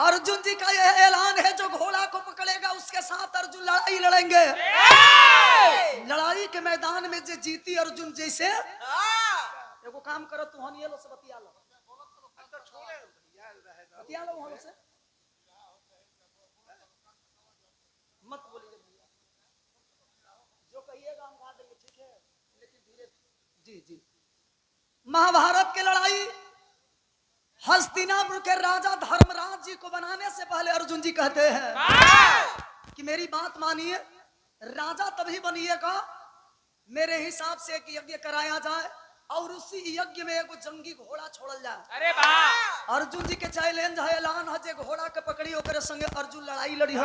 अर्जुन जी का यह ऐलान है, जो घोड़ा को पकड़ेगा उसके साथ अर्जुन लड़ाई लड़ेंगे। लड़ाई के मैदान में जो जीती अर्जुन जैसे, एगो काम करो तू हम ये लो से बतिया लो, बतिया लो हम से मत बोलिए भैया, जो कहिएगा हम गा देंगे, ठीक है, लेकिन धीरे। जी जी, महाभारत की लड़ाई हस्तिनापुर के राजा धर्मराज जी को बनाने से पहले अर्जुन जी कहते हैं कि मेरी बात मानिए, राजा तभी बनिएगा मेरे हिसाब से एक यज्ञ कराया जाए और उसी यज्ञ में एगो जंगी घोड़ा छोड़ल जाए। अरे वाह! अर्जुन जी के चैलेंज है, ऐलान है, जे घोड़ा के पकड़ी ओकरे संगे अर्जुन लड़ाई लड़ी हो।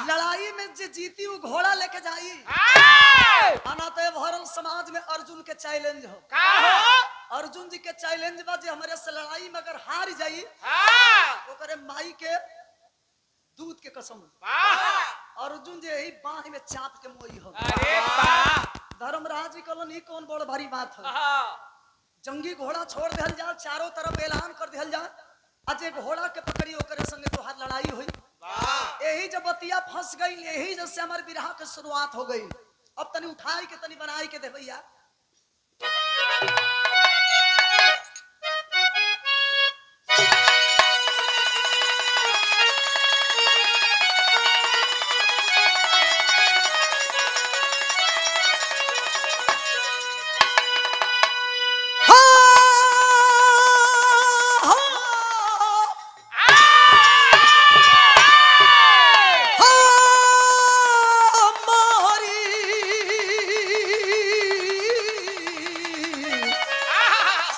लड़ाई में जे जीती वो घोड़ा लेके जाई। अनाते भरल समाज में अर्जुन के चैलेंज हो। अर्जुन जी के चैलेंज बा, जे हमारे से लड़ाई में अगर हार जाई ओकरे माई के दूध के कसम। अर्जुन जी यही बाह में चाप के मोई हो। अरे वाह! धर्मराज जी कहलन ई कौन बड़ भारी बात है, जंगी घोड़ा छोड़ दिहल जा, चारों तरफ ऐलान कर दिहल जा, आज एक घोड़ा के पकड़ी ओकरे संगे तो हाथ लड़ाई हुई। यही जब बतिया फंस गई, यही जैसे हमारे बिरहा की शुरुआत हो गई। अब तनी उठाई के तनी बनाई के दे भैया।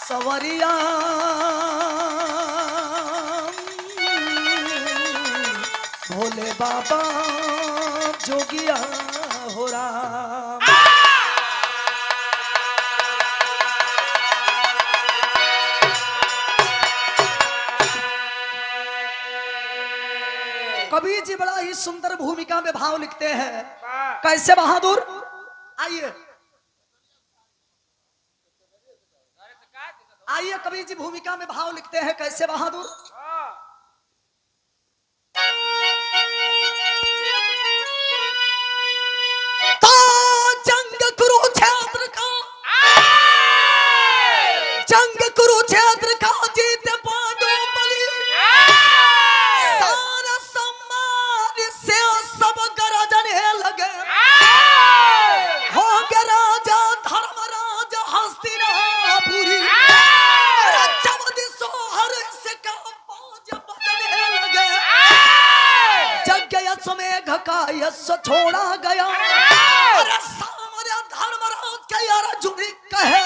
सवरिया भोले बाबा जोगिया हो राम। कबीर जी बड़ा ही सुंदर भूमिका में भाव लिखते हैं। कैसे बहादुर? आइए आइए, कबीर जी भूमिका में भाव लिखते हैं। कैसे बहादुर? तो जंग कुरुक्षेत्र का, जंग कुरुक्षेत्र का जीत पांडु बलि, सारा सम्मान से सब गरजने लगे। हो गया राजा धर्मराज हस्तिनापुरी, यश छोड़ा गया। अरे सामने धर्मराज के अर्जुन कहे,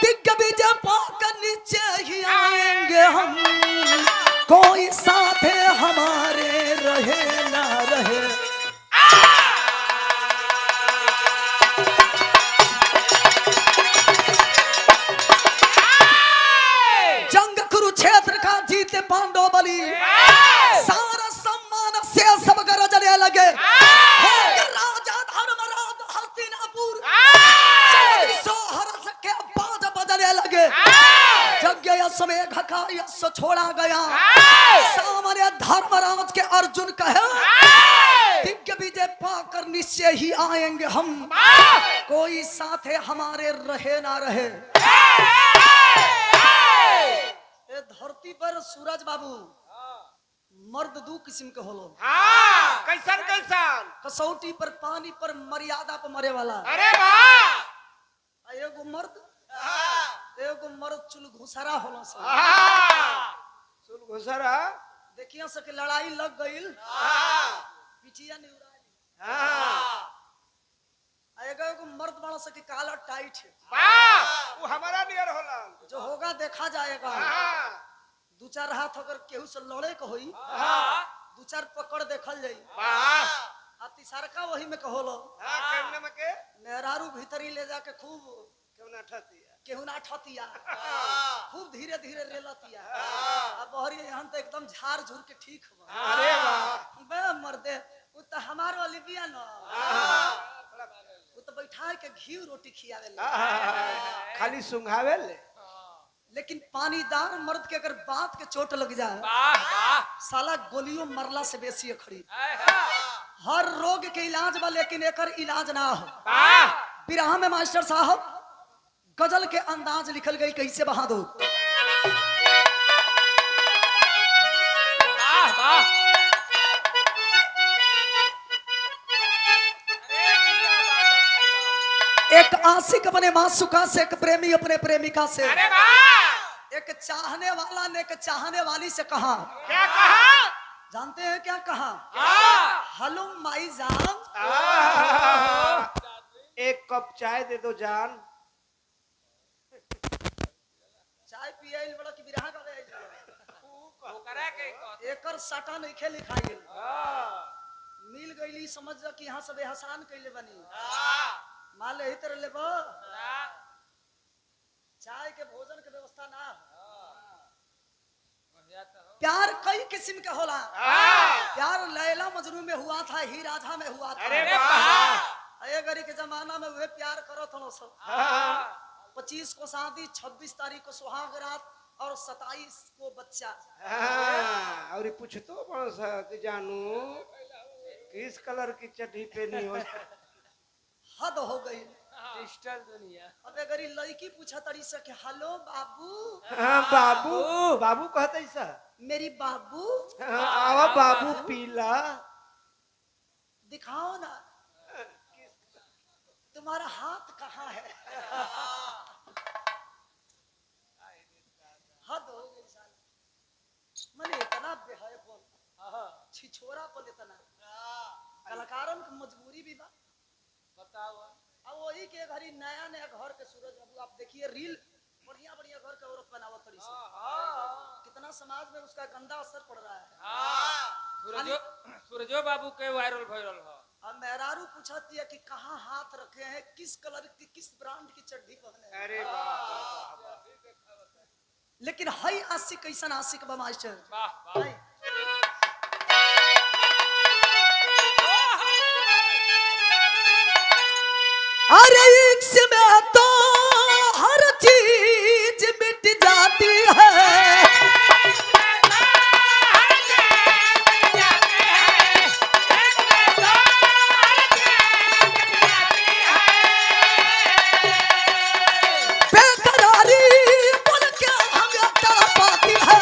दिग्विजय पाकर नीचे ही आएंगे हम, कोई साथ हमारे रहे ना रहे। जंग कुरुक्षेत्र का जीते पांडव बलि, सारा सम्मान से सब गरजने लगे। राजा धर्मराज हस्तिनापुर हर्ष के बाज बजने लगे। यज्ञ यश में घका यश छोड़ा गया। सामने धर्मराज के अर्जुन कहे, दिग्विजय पाकर निश्चय ही आएंगे हम, कोई साथ हमारे रहे ना रहे। धरती पर सूरज बाबू मर्द दू किस्म के होलो। कैसन कैसन? कसौटी पर, पानी पर, मर्यादा पर मरे वाला। अरे वाह! एगो मर्द, एगो मर्द चुल घुसरा होलो। चुल घुसरा देखिए सके लड़ाई लग गईल, पिचिया नहीं उड़ा। एगो मर्द बड़ा सके काला टाइट है। वाह! वो हमारा नियर होला। जो होगा देखा जाएगा। दू चार हाथ अगर केहू से लड़े को होई, दू चार पकड़ देखल जाई। वाह! तीसरका वही में कहोलो। केमने में के मेहरारू भीतरी ले जाके खूब केहू ना ठतिया, खूब धीरे धीरे रेलतिया। अब बहरी यहाँ तो एकदम झाड़ झूर के ठीक हो। अरे वाह! बे मर्दे, वो तो हमार वाली बिया न, वो तो बैठा के घी रोटी खियावे ले, खाली सुंघावे ले। लेकिन पानीदार मर्द के अगर बात के चोट लग जाए साला गोलियों मरला से बेसी है खड़ी। हर रोग के इलाज बा लेकिन एकर इलाज ना हो। बिरहा में मास्टर साहब गजल के अंदाज लिखल गई कैसे बहादुर। एक आशिक अपने मासूका से, एक प्रेमी अपने प्रेमिका से, एक चाहने वाला ने एक चाहने वाली से कहा। क्या कहा? जानते हैं क्या कहा? हेलो माई जान, एक कप चाय दे दो जान। चाय पिए बड़ा कि बिरहा का एकर साटा नहीं खे लिखाई मिल गईली। समझ जा कि यहाँ सब एहसान कैले बनी। मान ले तरह ले चाय के भोजन के व्यवस्था ना। प्यार कई किस्म के होला। प्यार लैला मजनू में हुआ था, ही राझा में हुआ था। अरे गरी के जमाना में वे प्यार करो थो सब। 25 को शादी, 26 तारीख को सुहाग रात और 27 को बच्चा। और पूछ तो कौन सा कि जानू किस कलर की चड्डी पहनी हो। हद हो गई डिजिटल दुनिया। अबे गरी लड़की पूछा तरी से कि हेलो बाबू। बाबू बाबू कहते सा मेरी बाबू। आवा बाबू पीला दिखाओ ना तुम्हारा हाथ कहाँ है। हद हो गई साल मैंने इतना बेहयापन छिछोरापन इतना। कलाकारन की मजबूरी भी बा बताओ। अब वही के घड़ी नया नया घर के सूरज बाबू आप देखिए रील बढ़िया बढ़िया घर के औरत बनावत तरी से कितना समाज में उसका गंदा असर पड़ रहा है। सूरजो बाबू के वायरल वायरल हो। अब मेहरारू पूछती है कि कहाँ हाथ रखे हैं, किस कलर की किस ब्रांड की चड्डी पहने हैं। अरे लेकिन हई आशिक कैसन आशिक बा मास्टर। वाह वाह। अरे इसमें तो हर चीज मिट जाती है। बेकरारी बोल के हमें तड़पाती है।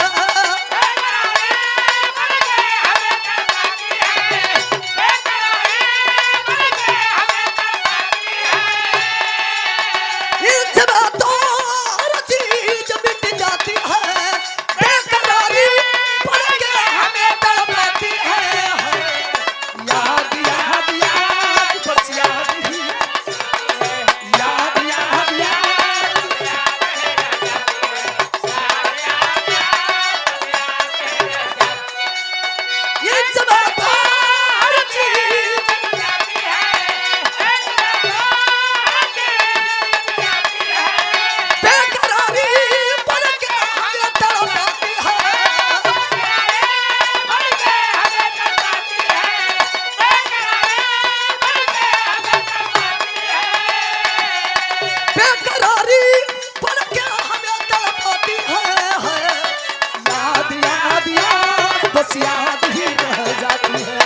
इसमें तो हर चीज मिट जाती है। बेकरारी बोल के हमें तड़पाती है। याद याद याद बस याद ही याद याद याद। ये जमा तो हर चीज बेकरारी बोल के हमें तड़पाती है। बेकरारी बोल के हमें तड़पाती है। याद याद याद बस याद ही रह जाती है।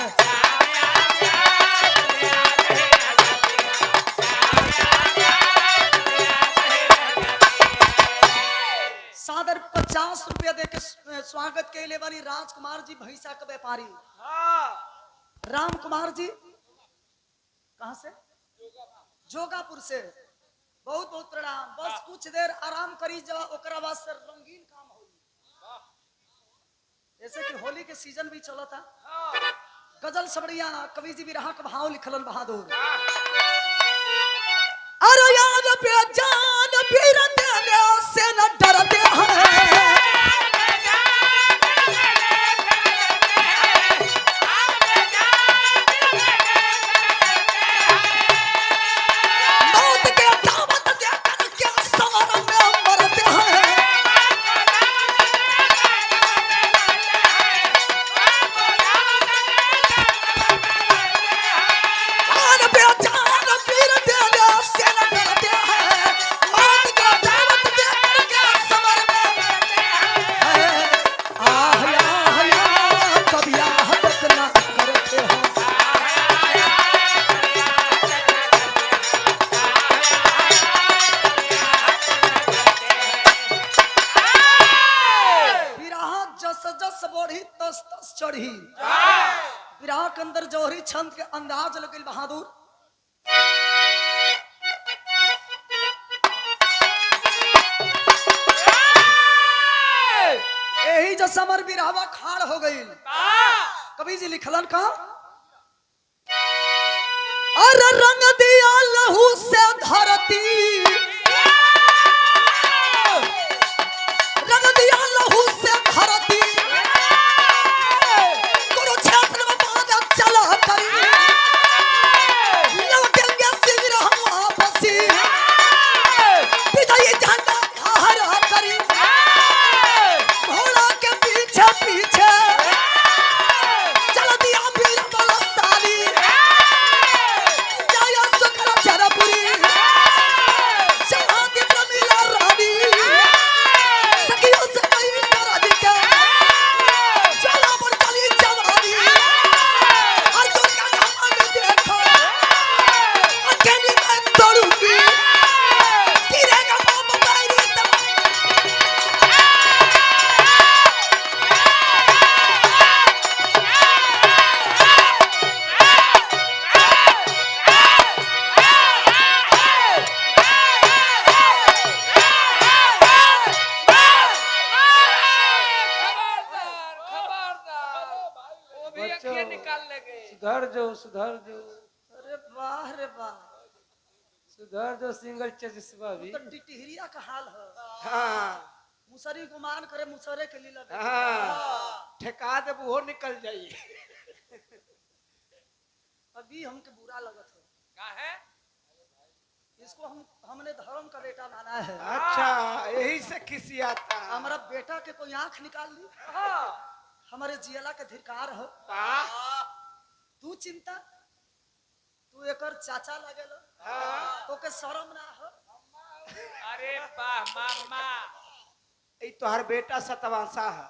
सादर 50 रुपया दे के स्वागत के लिए वाली राजकुमार जी भैंसा के व्यापारी राम कुमार जी कहाँ से? जोगापुर से। बहुत बहुत प्रणाम। बस कुछ देर आराम करी जा ओकरा बाद से रंगीन काम होई। जैसे कि होली के सीजन भी चला था। गजल सबड़िया कवि जी भी रहा के भाव लिखलन बहादुर। अरे यार बेजान पीर देने से न डरते हैं। मौत के दावत देकर के सवर में मरते हैं। यार बेजान पीर देने से न डरते हैं। मौत के दावत देकर के सवर में जस जस बढ़ी तस तस चढ़ी विराह के अंदर जौहरी छंद के अंदाज लगिल बहादुर। यही जो समर बिरहवा खाड़ हो गई। कवि जी लिखलन का अरे रंग दिया लहू से धरती, रंग दिया लहू से धरती, कुरुक्षेत्र में बांधा चला करी, लौटेंगे शीघ्र हम वापसी, विजयी झंडा फहरा करी, घोड़ा के पीछे पीछे चल दिया वीर बलशाली, जय सुखरा चरपुरी, शांति प्रमिला रानी, सखियों से कई राधिका, चला पर चली जवानी, अर्जुन का घमंड देखो, अकेली मैं दौड़ूंगी, गिरेगा बाबा मेरी खबरदार वो भी बच्चों। अखियाँ निकाल लेंगे। सुधर जो सुधर जो अरे वाह रे वाह, सुधर जो सिंगल चजस्वा भी। तो टिटहिरिया का हाल है। हाँ मुसरी गुमान करे मुसरे के लीला देखे। हाँ ठेका दे वो निकल जाइए। अभी हमके बुरा लगत है, का है? इसको हमने धर्म का बेटा माना है। अच्छा यही से खिसियाता। हमारा बेटा के कोई आंख निकाल ली, हमारे जियला के धिकार हो। तू चिंता, तू एकर चाचा लगेलो, तो के शर्म ना हो। अरे वाह मामा, ई तोहर बेटा सतवासा है।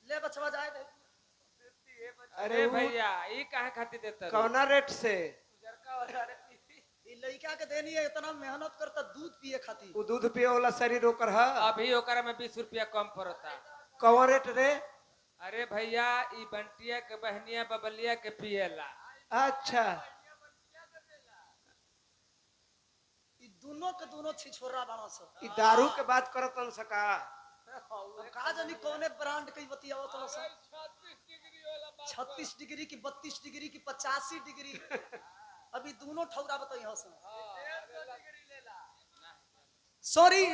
ले बचवा जाए दे। अरे अरे वो भैया ये काहे खातिर देता रे? कौना रेट से? उजरका वाला रे। ई लड़का के देनी है, इतना मेहनत करता दूध पिए खातिर। वो दूध पिए वाला शरीर ओकर है। अभी ओकरा में 20 रुपया कम पड़ता। कौन रेट रे? अरे भैया ई बंटिया के बहनिया बबलिया के पिएला। अच्छा ई दोनों के दोनों छिछोरा बाणा सब। ई दारू के बात करत न सका। अब का जानी कौने ब्रांड के बतियावत तो सब। 36 डिग्री की 32 डिग्री की 85 डिग्री, अभी दोनों ठौरा बताइए हो सब। सॉरी,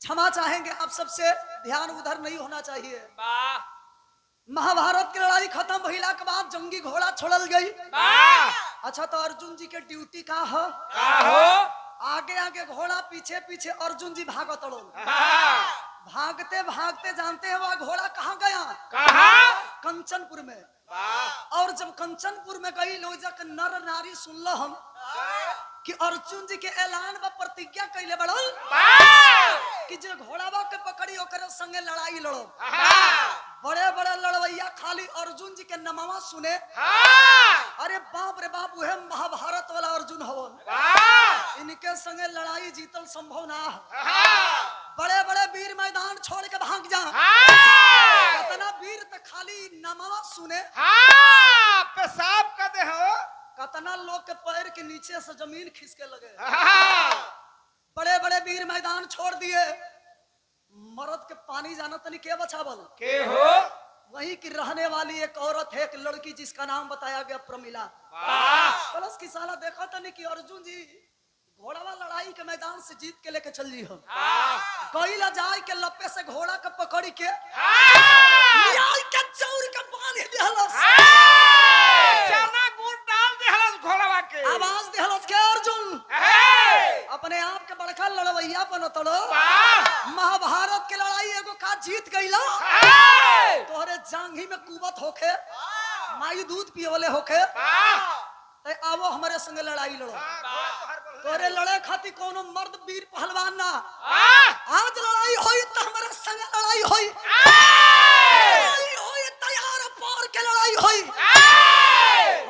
क्षमा चाहेंगे आप सबसे, ध्यान उधर नहीं होना चाहिए। वाह महाभारत की लड़ाई खत्म भइला के बाद जंगी घोड़ा छोड़ल गई। वाह अच्छा तो अर्जुन जी के ड्यूटी का है? का हो? आगे आगे घोड़ा, पीछे पीछे अर्जुन जी भागत रहो। वाह भागते भागते जानते हैं वह घोड़ा कहाँ गया? कहाँ? कंचनपुर में। वाह और जब कंचनपुर में गई लोग जाकर नर नारी सुनल हम कि अर्जुन जी के ऐलान व प्रतिज्ञा कैले बड़ो कि जो घोड़ावा के पकड़ी ओकरे संगे लड़ाई लड़ो। बड़े बड़े लड़वैया खाली अर्जुन जी के नमवा सुने। अरे बाप रे बाप, वह महाभारत वाला अर्जुन हवन। इनके संगे लड़ाई जीतल संभव ना है। बड़े बड़े वीर मैदान छोड़ के भाग जा। कितना वीर तो खाली नमवा सुने। पेशाब कर दे हो। कितना लोग के पैर के नीचे से जमीन खिसके लगे। बड़े बड़े वीर मैदान छोड़ दिए। मर्द के पानी जाना तनी के बचावल? के हो? वहीं की रहने वाली एक औरत है, एक लड़की जिसका नाम बताया गया प्रमिला। प्लस की साला देखा तनी कि अर्जुन जी घोड़ावा लड़ाई के मैदान से जीत के लेके चल ली हम। गईला जाए के लप्पे से घोड़ा के पकड़ी के न्याय के चौर के बांध दिहलस। चना गुड़ डाल दे हलस घोड़वा के। आवाज दिहलस के अर्जुन अपने आप के बड़का लड़वैया बनतलो। महाभारत के लड़ाई एगो का जीत गईला, तोहरे जांघी में कुवत होखे, माई दूध पियोले होखे, ते आवो हमारे संगे लड़ाई लड़ो। तोरे लड़े खातिर कोनो मर्द वीर पहलवान ना। आज लड़ाई होई तो हमारे संगे लड़ाई होई। लड़ाई होई तैयार पार के लड़ाई होई।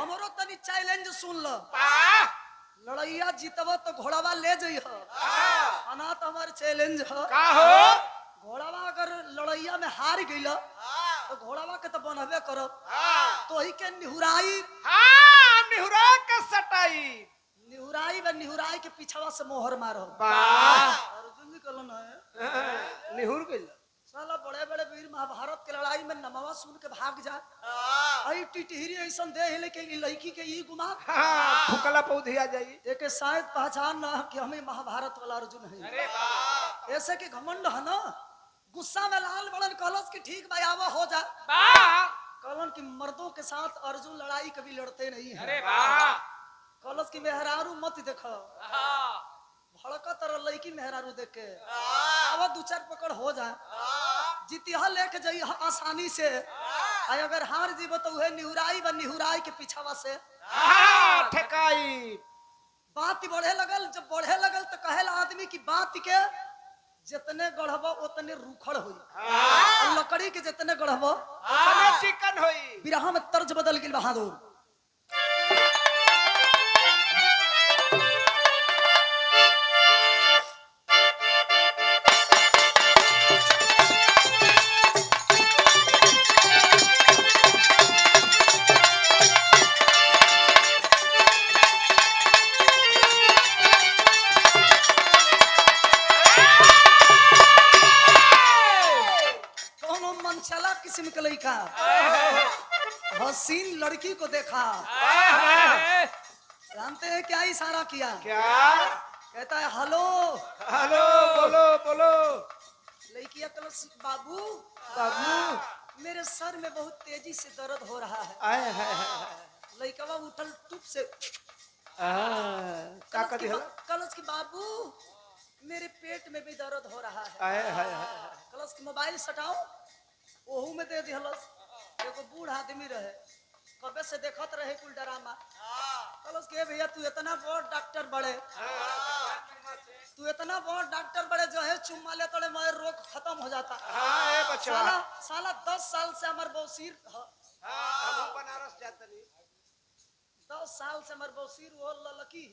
हमरो तनी चैलेंज सुन लो। लड़ैया जीतब तो घोड़ावा ले जइह। अना तो हमार चैलेंज है। का हो? हार गइल तो घोड़ावा के तो बनबे करब तो ही के निहुराई हाँ निहुरा के सटाई निहुराई व निहुराई के पीछवा से मोहर मारब वाह अर्जुन जी कहलन है निहुर गइल साला बड़े बड़े वीर महाभारत के लड़ाई में नमवा सुन के भाग जा आई टिटहिरी ऐसन दे है लेकिन ई लड़की के ई गुमा हाँ फुकला पौधी आ जाई एक शायद पहचान ना कि हमें महाभारत वाला अर्जुन है अरे वाह ऐसे के घमंड है ना गुस्सा में लाल बड़न कहलस कि ठीक भाई आवा हो जा वाह कहलन कि मर्दों के साथ अर्जुन लड़ाई कभी लड़ते नहीं है अरे वाह कहलस कि मेहरारू मत देखो हाँ भड़का तरह लड़की मेहरारू देख के आवा दो चार पकड़ हो जा जीतिया लेके जाई आसानी से आई अगर हार जीव तो उहे निहुराई व निहुराई के पीछावा से हाँ ठेकाई बात बढ़े लगल जब बढ़े लगल तो कहेला आदमी की बात के जितने गढ़ब उतने रूखड़ हुई और लकड़ी के जितने गढ़ब अपने चिकन होई बिरहा में तर्ज बदल गई बहादुर कोनो मनचला किस्म के लड़का हसीन लड़की को देखा जानते हैं क्या इशारा किया क्या कहता है हेलो हेलो बोलो बोलो लड़किया कलश बाबू बाबू मेरे सर में बहुत तेजी से दर्द हो रहा है आए हाय लड़कवा उठल टुप से का कर दिहला कलश की बाबू मेरे पेट में भी दर्द हो रहा है आए हाय कलश की मोबाइल सटाओ ओहू में दे दिहलस एगो बूढ़ आदमी रहे कबे से देखत रहे कुल ड्रामा कलश के भैया तू इतना बड़ डॉक्टर बड़े तू इतना बड़ डॉक्टर बड़े जो है चुम्मा ले तोड़े मेरे रोग खत्म हो जाता हाँ ए बच्चा साला साला 10 साल से हमार बौसीर हम बनारस जातनी 10 साल से हमार बौसीर वो ललकी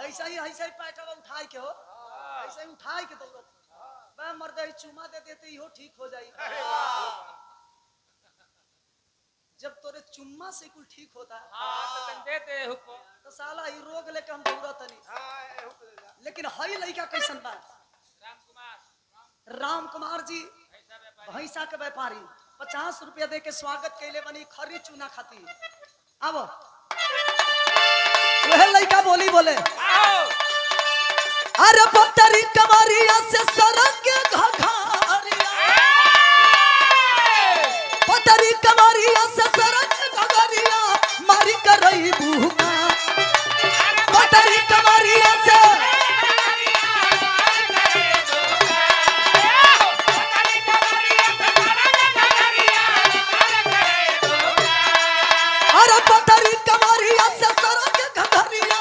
ऐसा ही पैठवा उठाई के हो ऐसे ही उठाई के दौड़त मैं मर्द चुमा दे देते हो ठीक हो जाई जब तोरे चुम्मा से कुल ठीक होता देते हुको तो साला ही रोग लेके हम दौड़त नहीं लेकिन हई लड़का कैसन बा राम कुमार जी भैंसा के व्यापारी 50 रुपया दे के स्वागत कैले बनी खरी चूना खाती अब वह लड़का बोली बोले अरे पत्थरी कमरिया से सरक के घघारिया पत्थरी कमरिया से सरक के घघारिया मारी कर रही भूखा पत्थरी कमरिया से अरे पत्थरी कमरिया से सरक के घघारिया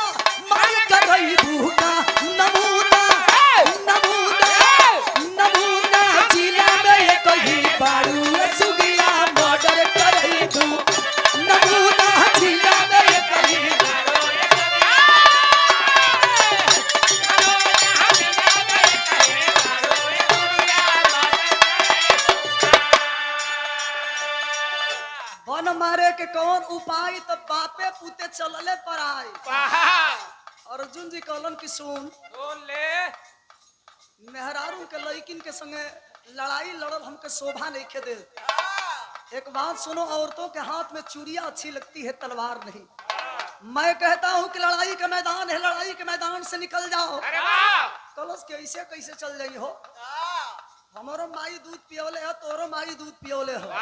मारी कर रही भूखा नमूना नमूना नमूना जिला में कहीं बारू सुगिया मर्डर करई तू नमूना जिला में कहीं वन मारे के कौन उपाय तो बापे पुते चलले पर आए अर्जुन जी कहलन कि सुन सुन ले मेहरारू के लड़किन के संगे लड़ाई लड़ल हमके शोभा नहीं खे दे एक बात सुनो औरतों के हाथ में चूड़ियां अच्छी लगती है तलवार नहीं मैं कहता हूँ कि लड़ाई का मैदान है लड़ाई के मैदान से निकल जाओ अरे वाह कलश कैसे कैसे चल जाई हो हमारो माई दूध पियोले हो तोरो माई दूध पियोले हो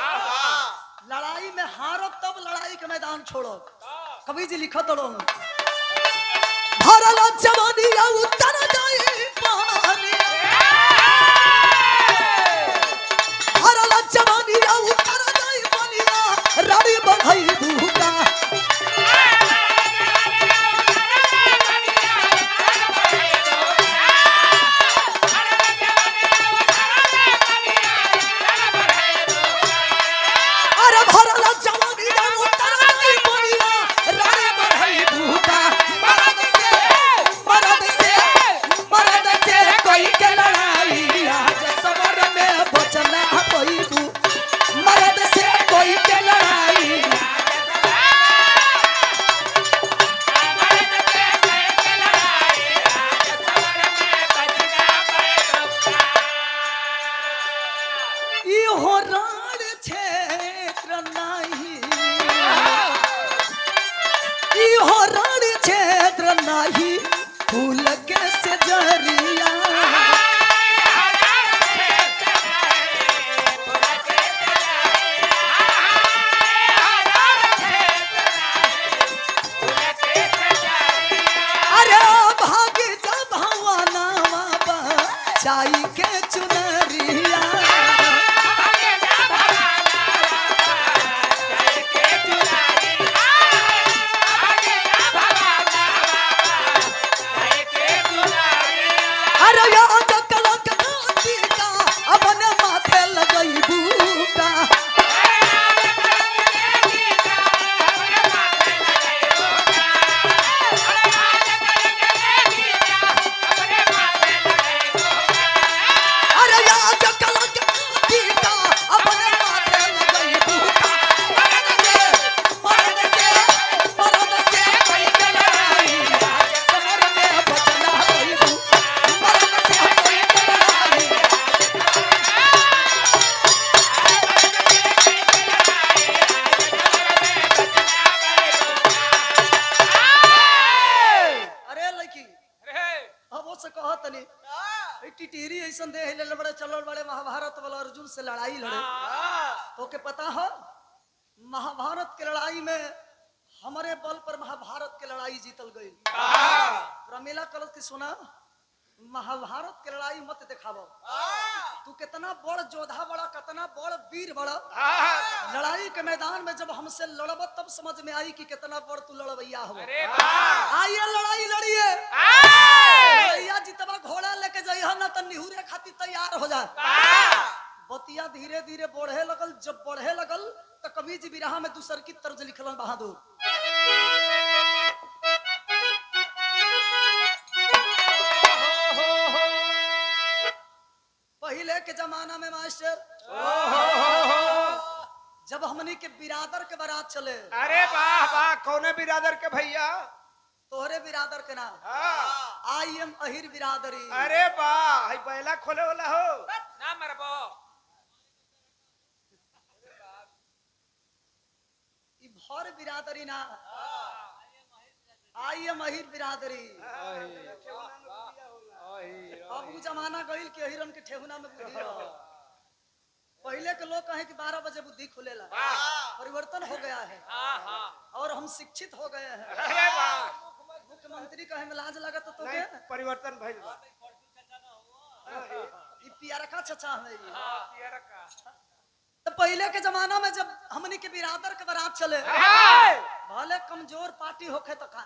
लड़ाई में हारो तब लड़ाई के मैदान छोड़ो कवि जी लिखत रहो भरल जवानिया उतर जाई पानी भरल जवानिया उतर जाई पानी रानी बंधई भूखा अरे भरल जवानिया उतर जाई पानी रानी बंधई भूखा मरद से कोई के के चुनरिया अरे यो जो कलक का अपने माथे लगई बूका अरे यो जो कलक का अपने माथे लगई बूका मरद से कोई लड़ाई समर में बचना कोई मरद से कोई लड़ाई अरे लड़की अब वो से कहत नहीं टिटीरी ऐसन दे हिलल बड़े चलल बड़े महाभारत वाला अर्जुन से लड़ाई लड़े तो के पता हो महाभारत के लड़ाई में हमारे बल पर महाभारत के लड़ाई जीतल गई प्रमिला कलश की सुना महाभारत के लड़ाई मत दिखावो तू कितना बड़ योद्धा बड़ा कितना बड़ वीर बड़ा लड़ाई के मैदान में जब हमसे लड़ब तब समझ में आई कि कितना बड़ तू लड़वैया हो आइए लड़ाई लड़िए लड़ैया जितबा घोड़ा लेके जइह ना त निहुरे खातिर तैयार हो जा बतिया धीरे धीरे बढ़े लगल जब बढ़े लगल तो कवि जी बिरहा में दूसर की तर्ज लिखलन बहादुर पहले के जमाना में मास्टर जब हमनी के बिरादर के बारात चले अरे वाह वाह कौने बिरादर के भैया तोहरे बिरादर के नाम हाँ। आई एम अहिर बिरादरी अरे वाह हई बैला खोले वाला हो ना मरबो ई भर बिरादरी ना आई एम अहिर बिरादरी अब उ जमाना गइल के अहिरन के ठेहुना में बुद्धि रह पहले के लोग कहे कि 12 बजे बुद्धि खुलेला परिवर्तन हो गया है और हम शिक्षित हो गए हैं अरे वाह मुख्यमंत्री कहे में लाज लगत तो नहीं के परिवर्तन भइल बा ई पियरका चचा है ई। पियर का तो पहले के जमाना में जब हमनी के बिरादर के बारात चले हाय भले कमजोर पार्टी होखे तो का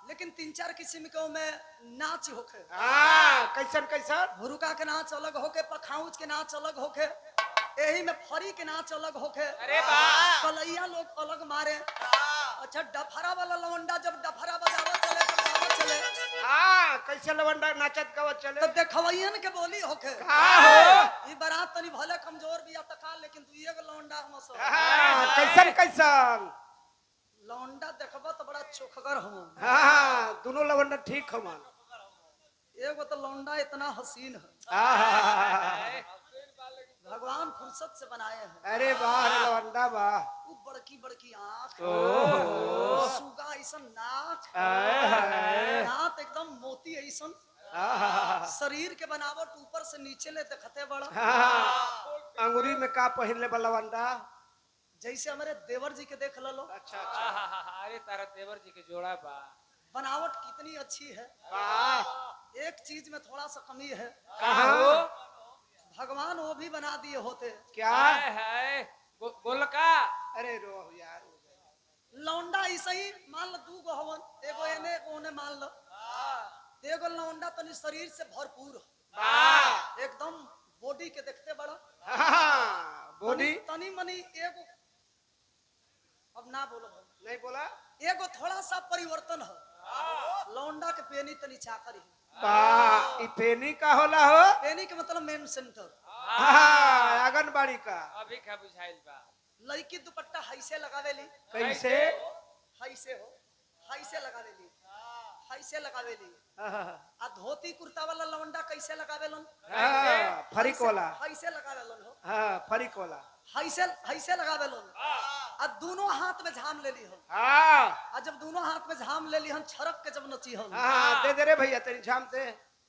लेकिन 3-4 किस्म के में नाच होखे हां कैसन कैसन हुरुका के नाच अलग होके पखाउच के नाच अलग होके यही में फरी के नाच अलग होके अरे वाह कलैया लोग अलग मारे अच्छा डफरा वाला लवंडा जब डफरा बजावा चले तो गावा चले हां कैसे लवंडा नाचत गावत चले तो देखवैयन के बोली होके का हो ई बारात तनी भले कमजोर बिया तका लेकिन दुइये गो लवंडा हम सब हां कैसन कैसन लवंडा देखबा तो बड़ा चोखगर हम हां दोनों लवंडा ठीक हमान एगो तो लौंडा इतना हसीन है आहा, भगवान फुर्सत से बनाए हैं अरे वाह रे लवंडा वाह वो बड़की बड़की आँख ओहो। सुगा ऐसन नाक आहा, दांत एकदम मोती ऐसन आहा, शरीर के बनावट ऊपर से नीचे ले देखते बड़ा आहा, अंगूरी में का पहिन ले बा लवंडा जैसे हमारे देवर जी के देख लो अच्छा अच्छा अरे तारा देवर जी के जोड़ा बा बनावट कितनी अच्छी है वाह एक चीज में थोड़ा सा कमी है कहाँ भगवान वो भी बना दिए होते क्या है गोलका अरे रो यार लौंडा ऐसा ही मान लो 2 गो हवन एगो एने एगो ओने मान लो एगो लौंडा तनी शरीर से भरपूर हो, वाह एकदम बॉडी के देखते बड़ा हाँ, बॉडी तनी मनी एगो अब ना बोलो हम। नहीं बोला एगो थोड़ा सा परिवर्तन है लौंडा के पेनी तनी चाकर ही वाह ई पेनी का होला हो पेनी के मतलब मेन सेंटर हाँ, आंगनबाड़ी का अभी का बुझाइल बा लड़की दुपट्टा हाइसे लगावेली कैसे हाइसे हो हाइसे लगावेली हाइसे लगावेली हाँ, आ धोती कुर्ता वाला लौंडा कैसे लगावेलन हाँ, फरीक वाला हाइसे लगावेलन हो हाँ फरीक वाला हाइसे हाइसे लगावेलन आ दोनों हाथ में झाम लेली हो हाँ आ जब दोनों हाथ में झाम लेली हन छरक के जब नची हन हाँ दे दे रे भैया तेरी झाम दे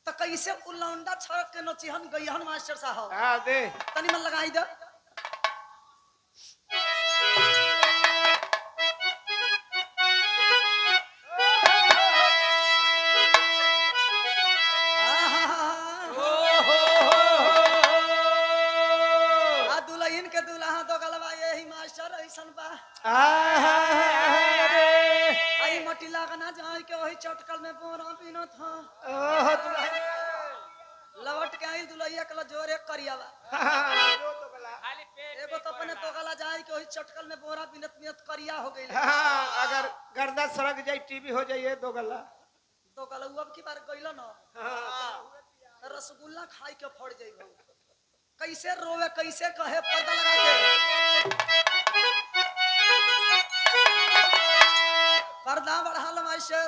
तो कैसे उ लौंडा छरक के नची हन गईहन मास्टर साहब हाँ दे तनी मन लगाई दे गई दुलैया कला जोरे करियावा जो तो गला खाली पेट एगो तो अपने तो गला जाए कि वही चटकल में बोरा बिनत बिनत करिया हो गई अगर गर्दा सड़क जाई टीवी हो जाइए दो गला तो गला अब की बार गइल न रसगुल्ला खाई के फड़ जाइबो कैसे रोवे कैसे कहे पर्दा लगा के पर्दा बढ़ाल मास्टर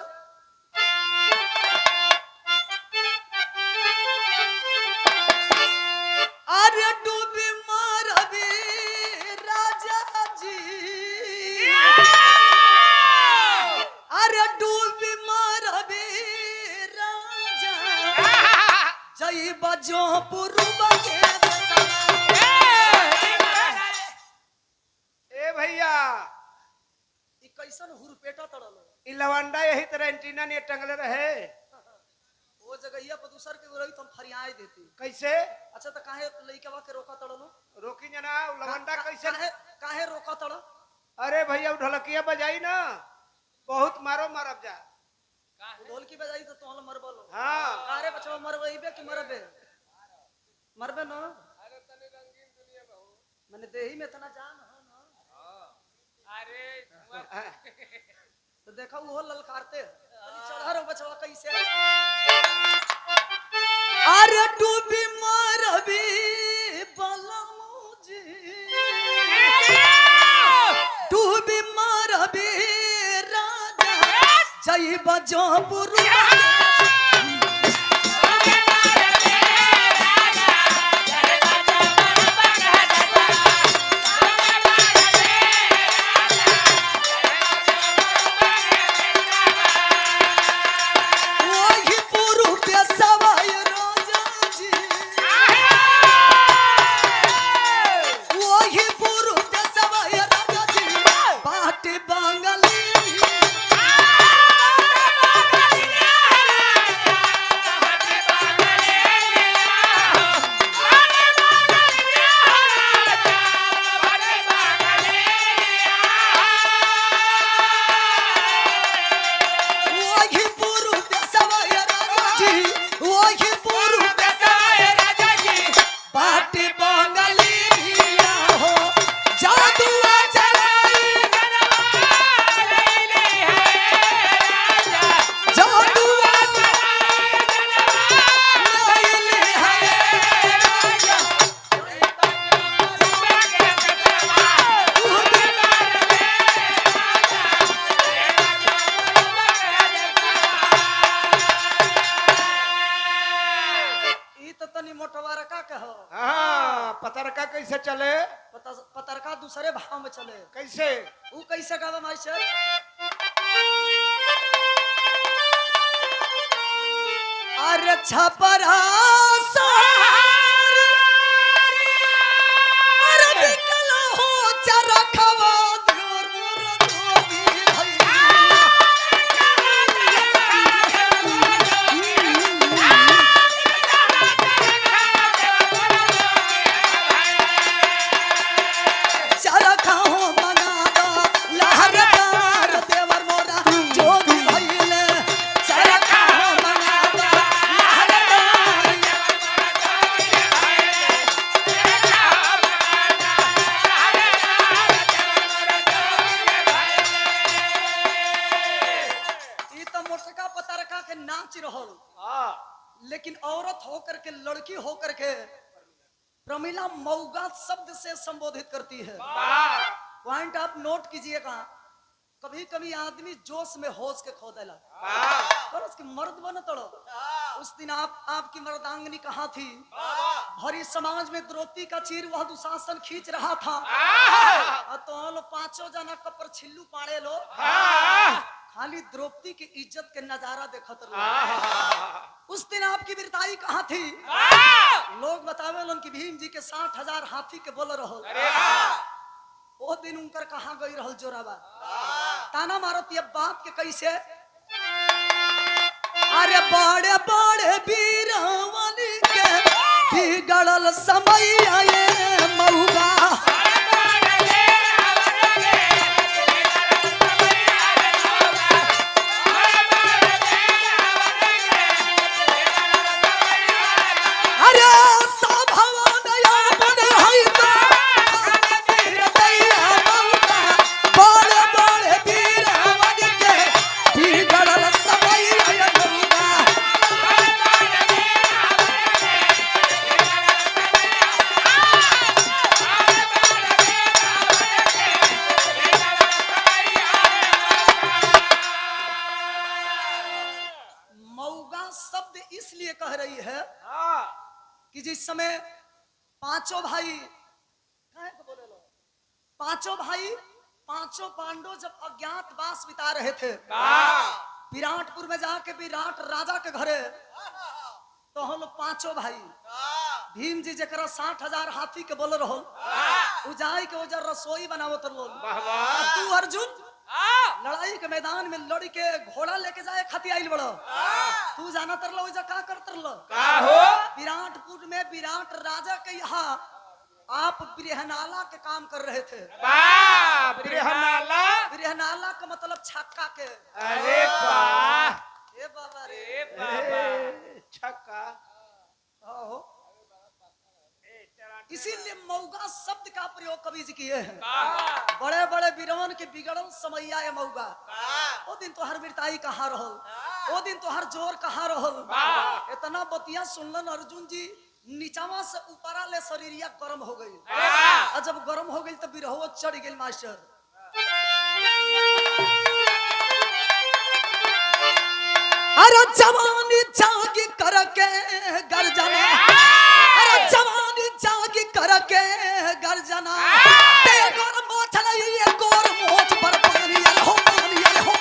अरे डूबी मारबी राजा जी अरे डूबी मारबी राजा जई बजो पुरुबा के ए भैया ई कैसन हुरपेटा तड़लो इ लवंडा यही तरह एंटीना ने टंगले रहे वो जगहिया पर दूसर के रही तुम फरियाए देती कैसे अच्छा तो काहे लइकवा के रोका तड़लो रोकी जना उ लवंडा कैसे काहे काहे रोका तड़ अरे भैया उ ढोलकिया बजाई ना बहुत मारो मारब जा ढोल की बजाई तो तोहल मरबलो हाँ कारे बचवा मरबईबे कि मरबे मरबे न मैंने देही में इतना जान हो ना अरे तो देखा वो ललकारते चढ़ा रो बचवा कैसे अरे डूबी मारबी बलमुजी डूबी मारबी राजा जई बजो पुरुबा वही पुरु पे सवाई राजा जी वही पुरु पे सवाई राजा जी बाटे बंगाली वही पुरु पे सवाई राजा जी वही पुरु पे सवाई राजा जी बाटे बंगाली हो जादुआ चलाई जादुआ चलाई है राजा ई तो तनी मोटवारा का कहो हाँ पतरका कैसे चले पतरका दूसरे भाव में चले कैसे ऊ कैसे गावे मास्टर अरे छपरा सारी अरे बिकल हो चरखवा धोर मोर धोबी चरखा हो बना दो लहरदार देवर मोरा जोगी भइले चरखा हो बना दो लहरदार ई तो मोटका पतरका के नाच रहल हाँ लेकिन औरत होकर के लड़की होकर के प्रमिला मऊगा शब्द से संबोधित करती है पॉइंट आप नोट कीजिएगा कभी कभी आदमी जोश में होश के खो देला पर उसकी मर्द बन तड़ो उस दिन आपकी मर्दांगनी कहाँ थी भरी समाज में द्रौपदी का चीर वह दुशासन खींच रहा था और तो लो पांचों जना कपर छिल्लू पाड़े लो खाली द्रौपदी की इज्जत के नजारा देखत रहो उस दिन आपकी वीरताई कहाँ थी लोग बतावे लन कि भीम जी के 60,000 हाथी के बोल रहो वो दिन उनकर कहाँ गई रहल जोराबा ताना मारत ये बात के कैसे अरे बड़े बड़े वीरवानी के बिगड़ल समय आए मऊगा अरे कि जिस समय पांचों भाई काहे को बोले लो? पांचों भाई पांचों पांडव जब अज्ञातवास बिता रहे थे विराटपुर में जाके विराट राजा के घरे, तो हम लोग पांचों भाई भीम जी जरा 60,000 हाथी के बोल रहो उजाई के वजह रसोई बनावत रहो। तू अर्जुन लड़ाई के मैदान में लड़ के घोड़ा लेके जाए खाती आइल बड़ो, तू जाना तरलो का कर तरलो विराटपुर में विराट राजा के यहाँ आप बिरहनाला के काम कर रहे थे। बिरहनाला का मतलब छक्का के। अरे वाह, ए बाबा रे, ए बाबा छक्का। हो इसीलिए मौगा शब्द का प्रयोग कवि जी किए हैं। बड़े बड़े वीरवन के बिगड़ल समैया है मौगा। वो दिन तो हर वीरताई कहाँ रहल, वो दिन तो हर जोर कहाँ रहल। इतना बतिया सुनलन अर्जुन जी, नीचावा से ऊपरा ले शरीरिया गर्म हो गई, और जब गर्म हो गई तो बिरहो चढ़ गई मास्टर। अरे जवानी जागी करके गर्जना, अरे जवानी जागी करके गर्जना, ते गोर मोछ नहीं ये गोर मोछ पर पानी हो पानी हो।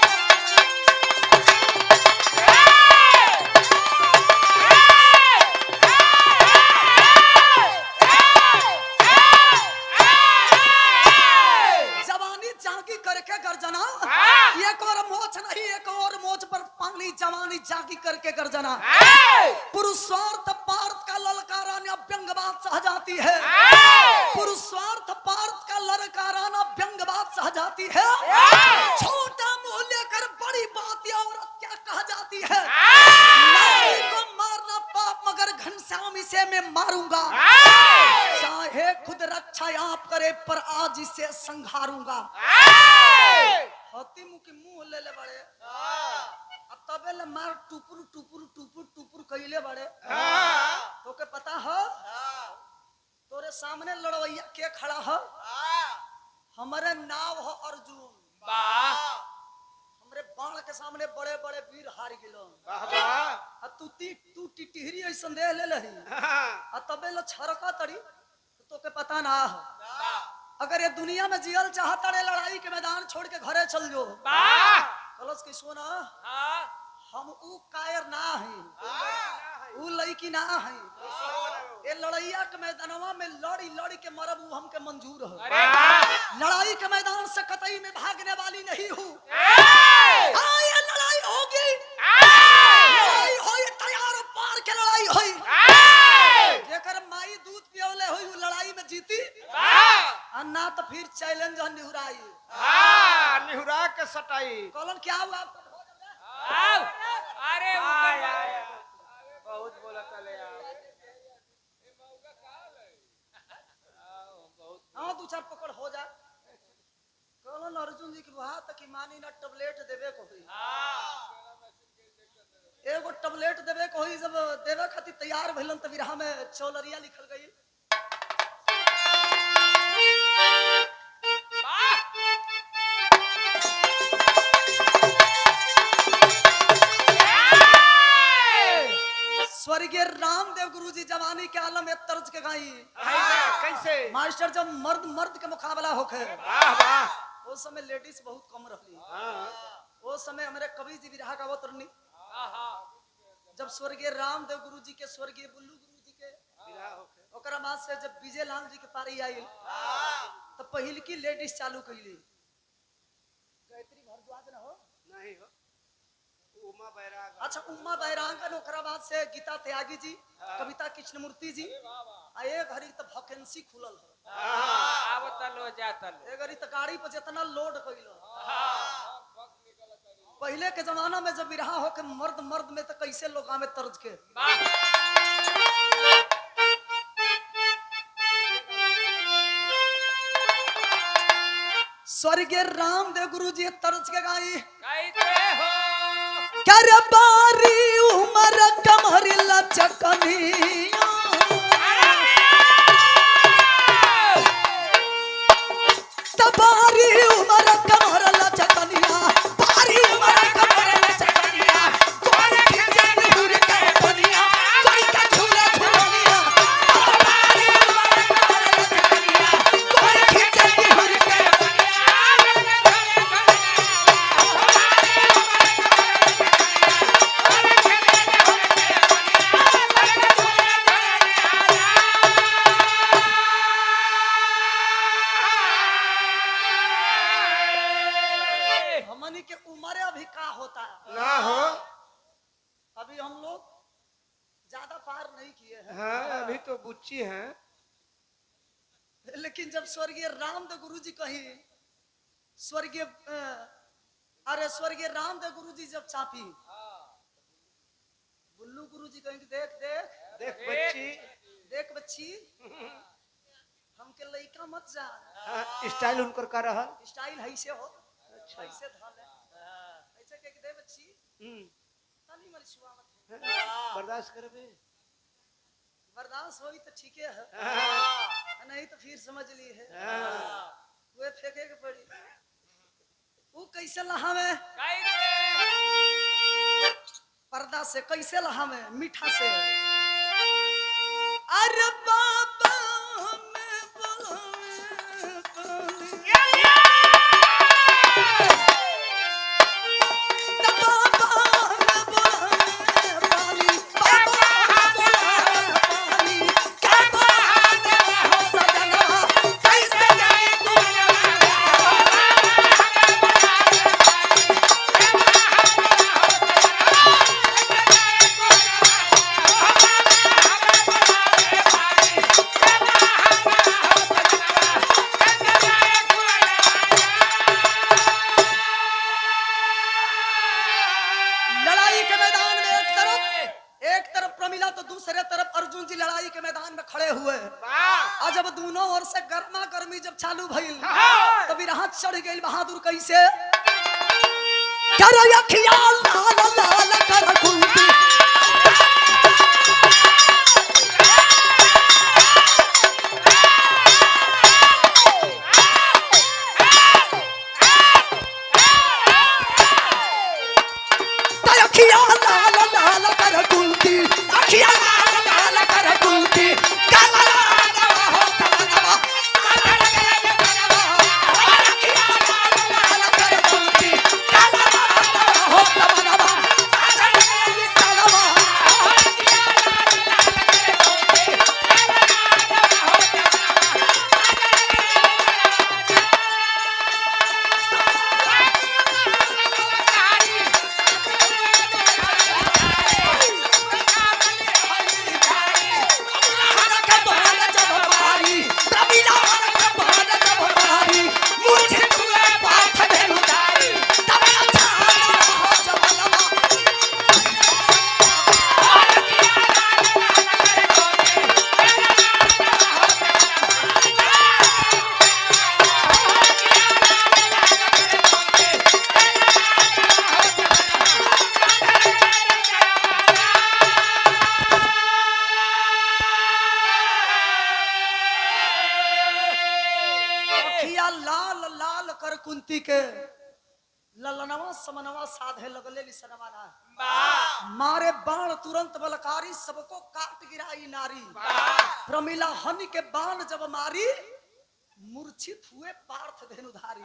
जवानी जागी करके गर्जना, एक और मोछ नहीं एक और मोछ पर पानी, जवानी जागी करके गर्जना। पुरुषार्थ पार्थ का ललकाराना व्यंगवाद सह जाती है, पुरुषार्थ पार्थ का ललकाराना व्यंगवाद सह जाती है। छोटा मुंह लेकर बड़ी बात औरत क्या कह जाती है। नारी को मारना पाप मगर घनश्याम इसे मैं मारूंगा, चाहे खुद रक्षा आप करे पर आज इसे संघारूंगा। हती मुंह के मुंह ले ले बड़े, तबे ले मार टुपुर टुपुर टुपुर टुपुर कइले बड़े। तो के पता हो तोरे सामने लड़वैया के खड़ा हो, हमारे नाव हो अर्जुन। हमरे बाण के सामने बड़े बड़े वीर हार गिलो। तू टिटहरी ऐसा दे ले लही, तबे ले छरका तड़ी, तो के पता ना हो। अगर ये दुनिया में जियल चाहता रे लड़ाई के मैदान छोड़ के घरे चल जो। कलश की सुना, हम ऊ कायर ना है, ऊ लड़की ना है। ये लड़ैया के मैदानवा में लड़ी लड़ी के मरब ऊ हमके मंजूर हो। लड़ाई के मैदान से कतई में भागने वाली नहीं हूँ। ये लड़ाई होगी, लड़ाई होई तैयार पार के लड़ाई होई। जेकर माई दूध पियोले होई ऊ लड़ाई में जीती, ना तो फिर चैलेंज निहुराई। निहुरा के सटाई। कॉलन क्या हुआ? अरे बहुत बोला तले हाँ दो चार पकड़ हो जा। कॉलन अर्जुन जी की बुहा तक मानी ना टैबलेट देवे को हुई, एगो टैबलेट देवे को हुई। जब देवे खातिर तैयार भइलन त विरहा में चौलरिया लिखल गई। स्वर्गीय रामदेव गुरुजी जवानी के आलम में तर्ज के गाई। कैसे मास्टर जब मर्द मर्द के मुकाबला होखे, उस समय लेडीज बहुत कम रहली। उस समय हमारे कवि जी विरहा का अवतरणी, जब स्वर्गीय रामदेव गुरुजी के स्वर्गीय बुल्लू गुरुजी के ओकरा बाद से जब विजय लाल जी के पारी आइल, तो पहिल की लेडीज चालू कैली। गायत्री भारद्वाज न हो नहीं हो, उमा बैराग। अच्छा उमा बैरागन, ओकरा बाद से गीता त्यागी जी, कविता कृष्णमूर्ति जी। आ एक घड़ी तो वैकेंसी खुलल हो, आवता लो जाता लो। एक घड़ी तो गाड़ी पर जितना लोड कइलो। पहले के जमाना में जब विरहा हो के मर्द मर्द में तो कैसे लोग आमे तर्ज के। स्वर्गीय रामदेव गुरुजी तर्ज के गाई। क्या रे बारी उमर कमरी लचकनिया, तबारी उमर कमर लचकनिया, बारी उमर कमर लचकनिया, गोरे खिंचे दूर के बनिया, कोई का झूला झूलनिया, अभी तो बुच्ची हैं। लेकिन जब स्वर्गीय रामदेव गुरु जी कही स्वर्गीय अरे स्वर्गीय रामदेव गुरु जी जब चापी बुल्लू गुरु जी कहेंगे देख देख देख बच्ची, देख बच्ची हमके लइका मत जा स्टाइल उनकर का रहल। स्टाइल है से हो अच्छा। ऐसे धाल है ऐसे कह के दे बच्ची हम्म, तनी मरी छुआ मत बर्दाश्त करबे। बर्दाश्त होई तो ठीक है हाँ, नहीं तो फिर समझ ली है हाँ। वे फेंके के पड़ी वो कैसे लहावे पर्दा से कैसे लहावे मीठा से अरे बाबा हमें बुलावे पानी बाबा हमें बुलावे पानी बाबा हमें बुलावे पानी क्या बहाने हो सजना कैसे जाए लड़ाई के मैदान में एक तरफ प्रमिला तो दूसरे तरफ अर्जुन जी लड़ाई के मैदान में खड़े हुए और जब दोनों ओर से गर्मा गर्मी जब चालू भइल तभी राहत चढ़ गई बहादुर कैसे कर अखिया लाल लाल कर कुंती अखिया लाल लाल कर कुंती अखिया लाल लाल कर कुंती काला हो तमन्ना अखिया लाल लाल कर कुंती काला हो तमन्ना अखिया लाल लाल कर कुंती के ललनवा समनवा साधे लगले लिसनवा ना मारे बाण तुरंत बलकारी सबको काट गिराई नारी प्रमिला हनि के बाण जब मारी मूर्छित हुए पार्थ धेनुधारी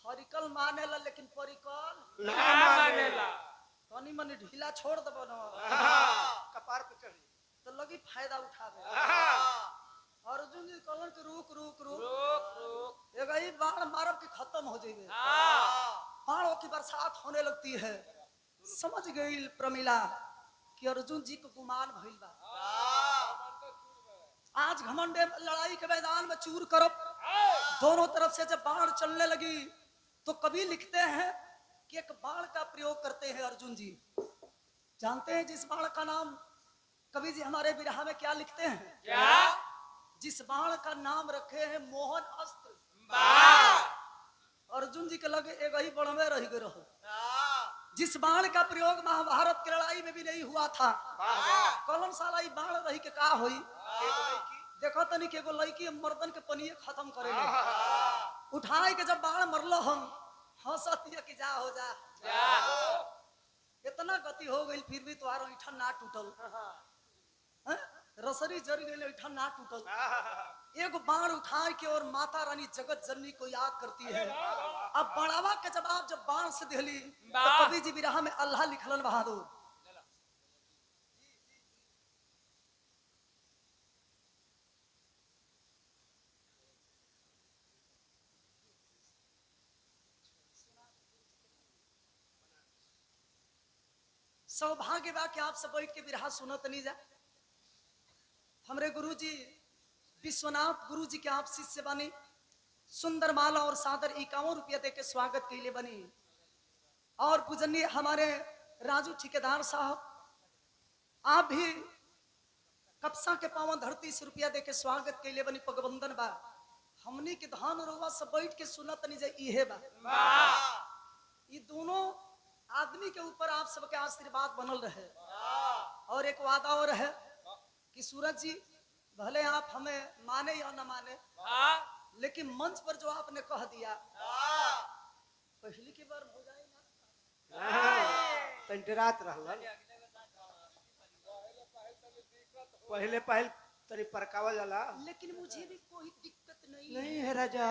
हरिकल मानेला लेकिन परिकल ना मानेला। तनी मनी ढीला छोड़ दबो न कपार पे चढ़ी तो लगी फायदा उठावे अर्जुन जी कहलन कि रुक रुक रुक एगो ही बाण मारब कि खत्म हो जाइए बाणों की बरसात होने लगती है समझ गई प्रमिला कि अर्जुन जी को गुमान भइल बा आज घमंडे लड़ाई के मैदान में चूर करब दोनों तरफ से जब बाण चलने लगी तो कवि लिखते हैं कि एक बाण का प्रयोग करते हैं अर्जुन जी जानते हैं जिस बाण का नाम कवि जी हमारे विरहा में क्या लिखते हैं क्या जिस बाण का नाम रखे हैं मोहन अस्त्र अर्जुन जी के लगे एक ही बड़ में रह गए रहो जिस बाण का प्रयोग महाभारत की लड़ाई में भी नहीं हुआ था कलम साला ई बाण रही के का होई देखो तनी के एगो लड़की मर्दन के पनिए खत्म करे उठाए के जब बाण मरलो हम हंसतिया कि जा हो जा इतना गति हो गई फिर भी तुम्हारा ऐठन ना टूटल हैं? रसरी जर गई ऐठन ना टूटल एक बाण उठाए के और माता रानी जगत जननी को याद करती है अब बढ़ावा के जवाब जब बाण से दिली तो कवि जी विरहा में अल्लाह लिखलन बहादुर सौभाग्य बा कि आप सब बैठ के विरहा सुनत नहीं जा हमरे गुरुजी विश्वनाथ गुरुजी के आप शिष्य बनी, सुंदर माला और सादर 51 रुपया दे के स्वागत के लिए बनी। और पूजनीय हमारे राजू ठेकेदार साहब, आप भी कपसा के पावन धरती से रुपया दे के स्वागत के लिए बनी। पगबंदन बा हमनी के धान रोवा सब बैठ के सुनत नहीं जाए इहे बा। ये दोनों आदमी के ऊपर आप सबके आशीर्वाद बनल रहे। और एक वादा और है कि सूरज जी भले आप हमें माने या न माने, लेकिन मंच पर जो आपने कह दिया पहली की बार हो जाएगा तंटरात रहलन पहले तरी परकावा जाला। लेकिन मुझे भी कोई दिक्कत नहीं नहीं है राजा,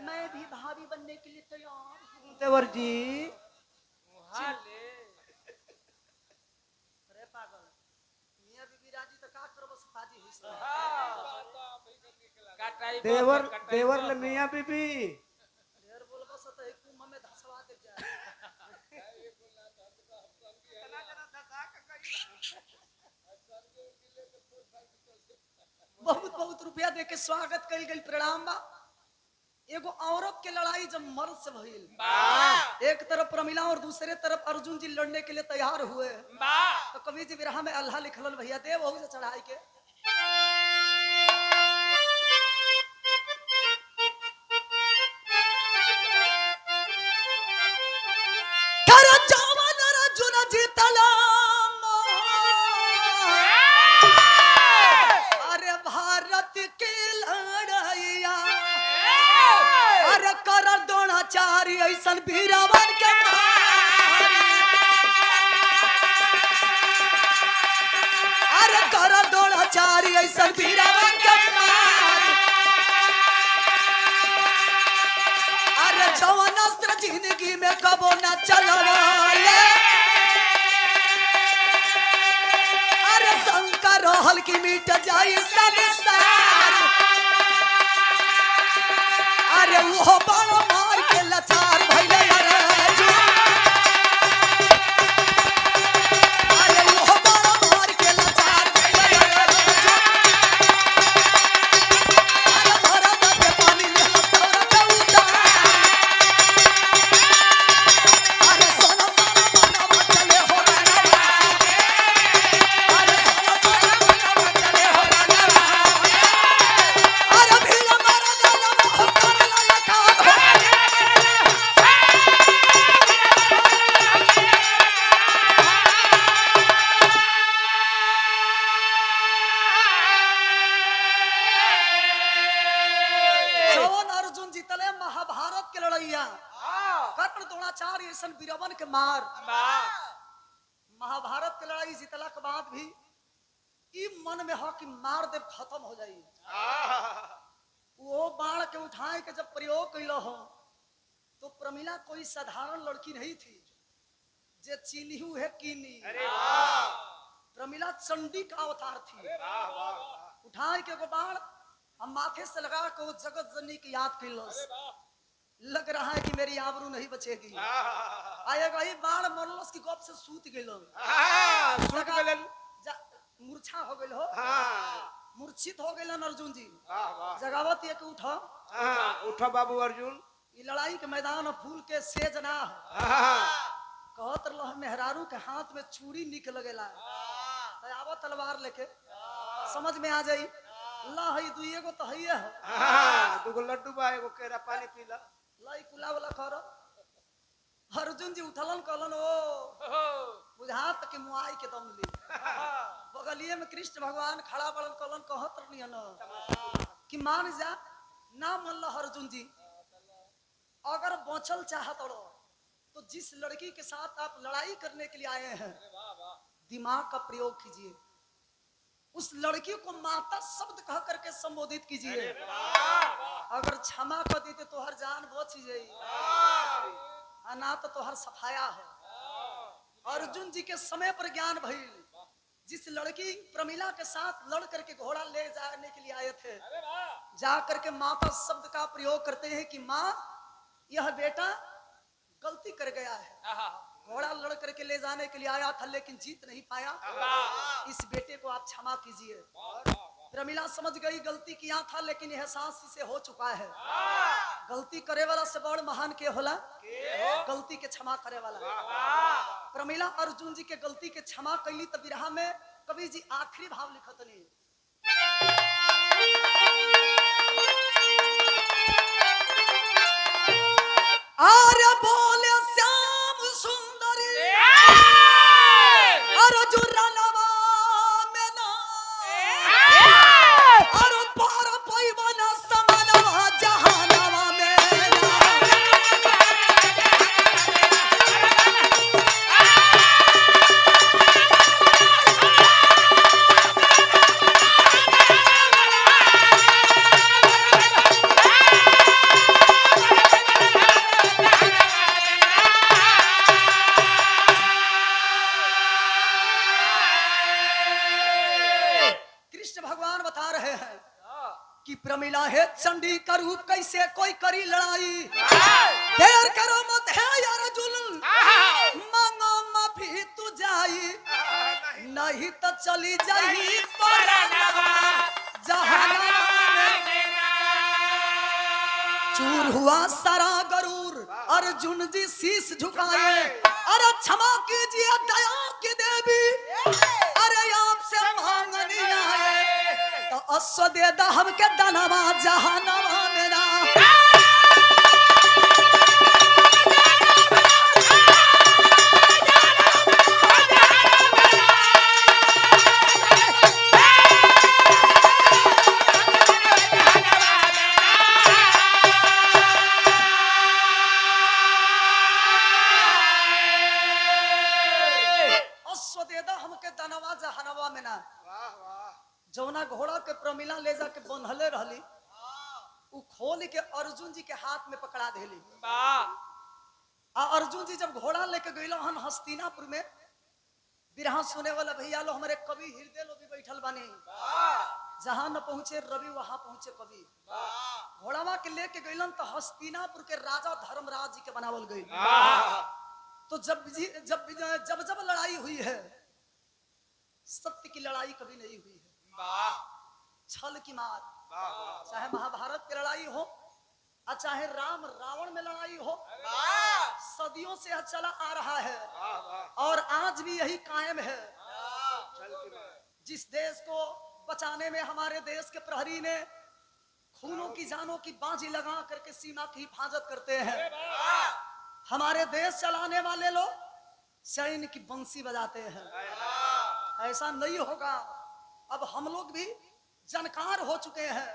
मैं भी भाभी बनने के लिए तैयार हूँ। देवर जी अरे पागल मियां बीबी राजी तो का करबो सफाजी हुई से। देवर ले मियां बीबी ढेर बोलबो से तो एक मुंह में धसवा दे जाए। बहुत बहुत रुपया दे के स्वागत कल गई। प्रणाम बा। एगो औरत के लड़ाई जब मर्द से भइल, एक तरफ प्रमिला और दूसरे तरफ अर्जुन जी लड़ने के लिए तैयार हुए, तो कवि जी विरह में अल्लाह लिखलन भैया दे वहू से चढ़ाई के। अरे भारत की लड़ाइया, अरे कर द्रोणाचार्य ऐसन वीरवन के मारी। अरे कर द्रोणाचार्य ऐसन वीरवन के मारी। अरे जवन अस्त्र जिंदगी में कबो न चलवाले, अरे शंकर रहल की मिट जाई संसार। अरे वो बड़ा मार के लाचार भइले अर्जुन। अरे वो बड़ा मार के लाचार भइले अर्जुन। अरे भरत के पानी ले सौर के उतार। अरे सोना सोना बनवा चले हो राना। अरे सोना सोना बनवा चले हो राना। अरे भील मारा गला हो करला लखा हो। जवन अर्जुन जीतले महाभारत के लड़ैया, कर्ण द्रोणाचार्य ऐसन वीरवन के मार। महाभारत के लड़ाई जीतला के बाद भी ई मन में हो कि मार दे खत्म हो जाई। वो बाण के उठाए के जब प्रयोग कैलो हो, तो प्रमिला कोई साधारण लड़की नहीं थी जे चीनिहू है कीनी। प्रमिला चंडी का अवतार थी। उठाए के एगो बाण हम माथे से लगा के वो जगत जननी की याद कैलो। लग रहा है कि मेरी आबरू नहीं बचेगी। आएगा ही बाण मरलस की गप से सूत गेलो। मूर्छा हो गइल हो, मूर्छित हो गइलन अर्जुन जी। जगावत ये के उठो, उठो बाबू अर्जुन। ये लड़ाई के मैदान फूल के सेज ना हो। कहत रह मेहरारू के हाथ में चूड़ी निक लगेला, तो आवा तलवार लेके समझ में आ जाई। ला हई दुइए गो तो हइए हो। दुगो लड्डू बा, एगो केरा पानी पीला। लाई कुला वाला कर। अर्जुन जी उठलन कहलन ओ बुझात के मुआई के दम ली। बगलिए में कृष्ण भगवान खड़ा बड़न कहलन कहत रहनी न कि मान जा ना मन लो अर्जुन जी। अगर बचल चाहत हो तो जिस लड़की के साथ आप लड़ाई करने के लिए आए हैं, दिमाग का प्रयोग कीजिए। उस लड़की को माता शब्द कह करके संबोधित कीजिए। अगर क्षमा कर देते तो हर जान बच जाई, ना तो हर सफाया हो। अर्जुन जी के समय पर ज्ञान भइल। जिस लड़की प्रमिला के साथ लड़ करके घोड़ा ले जाने के लिए आए थे, जा करके माता शब्द का प्रयोग करते हैं कि माँ यह बेटा गलती कर गया है। घोड़ा लड़ करके ले जाने के लिए आया था लेकिन जीत नहीं पाया। इस बेटे को आप क्षमा कीजिए। प्रमिला समझ गई गलती किया था, लेकिन एहसास इसे हो चुका है। गलती करे वाला से बड़ महान के होला, गलती के क्षमा करे वाला। प्रमिला अर्जुन जी के गलती के क्षमा कैली तो विरहा में कवि जी आखिरी भाव लिखतनी। आर्य बोले श्याम सुंदरी अर्जुन रनवा में ना और पार पैवन समनवा जहानवा में ना। कृष्ण भगवान बता रहे हैं कि प्रमिला है चंडी का रूप, कैसे कोई करी लड़ाई। देर करो मत है यार जुल्म, मांगो माफी तू जाई, नहीं तो चली जाई चूर हुआ सारा गरूर, अर्जुन जी शीश झुकाए। अरे क्षमा कीजिए दया की देवी, अरे आपसे मांगनी आए तो अश्व दे दा हमके दानवा जहानवा मेरा। जौना घोड़ा के प्रमिला ले जाके बंधले रहली, उ खोल के अर्जुन जी के हाथ में पकड़ा देली। आ अर्जुन जी जब घोड़ा लेके गइल हन हस्तिनापुर में, बिरहा सुने वाला भैया लो हमारे कवि हृदय लो भी बैठल बानी। जहां न पहुंचे रवि वहां पहुंचे कवि। घोड़ावा के लेके गइलन तो हस्तिनापुर के राजा धर्मराज जी के बनावल गई। तो जब लड़ाई हुई है, सत्य की लड़ाई कभी नहीं हुई है, छल की मार। चाहे महाभारत की लड़ाई हो और चाहे राम रावण में लड़ाई हो, सदियों से चला आ रहा है और आज भी यही कायम है। जिस देश को बचाने में हमारे देश के प्रहरी ने खूनों की जानों की बाजी लगा करके सीमा की हिफाजत करते हैं, हमारे देश चलाने वाले लोग सैन्य की बंसी बजाते हैं। ऐसा नहीं होगा। अब हम लोग भी जानकार हो चुके हैं,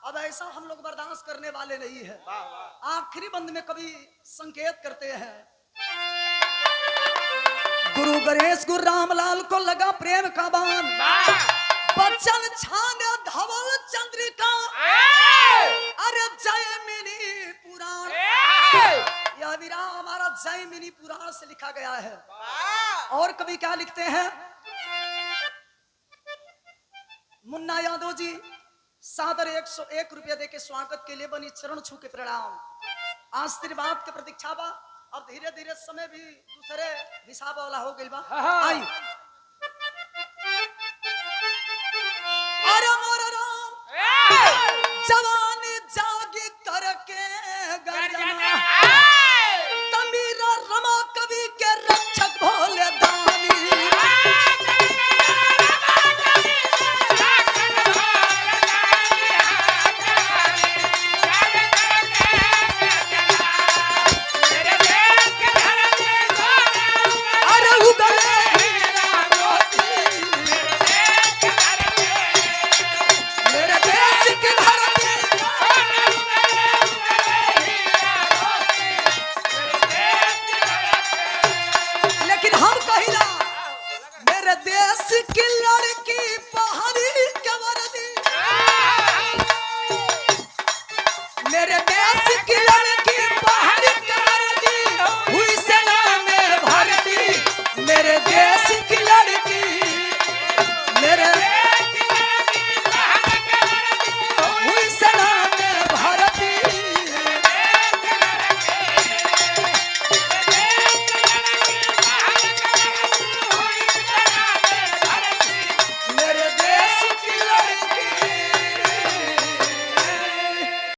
अब ऐसा हम लोग बर्दाश्त करने वाले नहीं है। आखिरी बंद में कभी संकेत करते हैं, गुरु गणेश गुरु रामलाल को लगा प्रेम का बाण, बच्चन छाने धवल चंद्रिका, अरे जय मिनी पुराण। यह विराम हमारा जय मिनी पुराण से लिखा गया है। और कभी क्या लिखते हैं, मुन्ना यादव जी सादर 101 रुपया दे के स्वागत के लिए बनी चरण छू के प्रणाम। आशीर्वाद के प्रतीक्षा बा। अब धीरे धीरे समय भी दूसरे हिसाब वाला हो गई बा। आई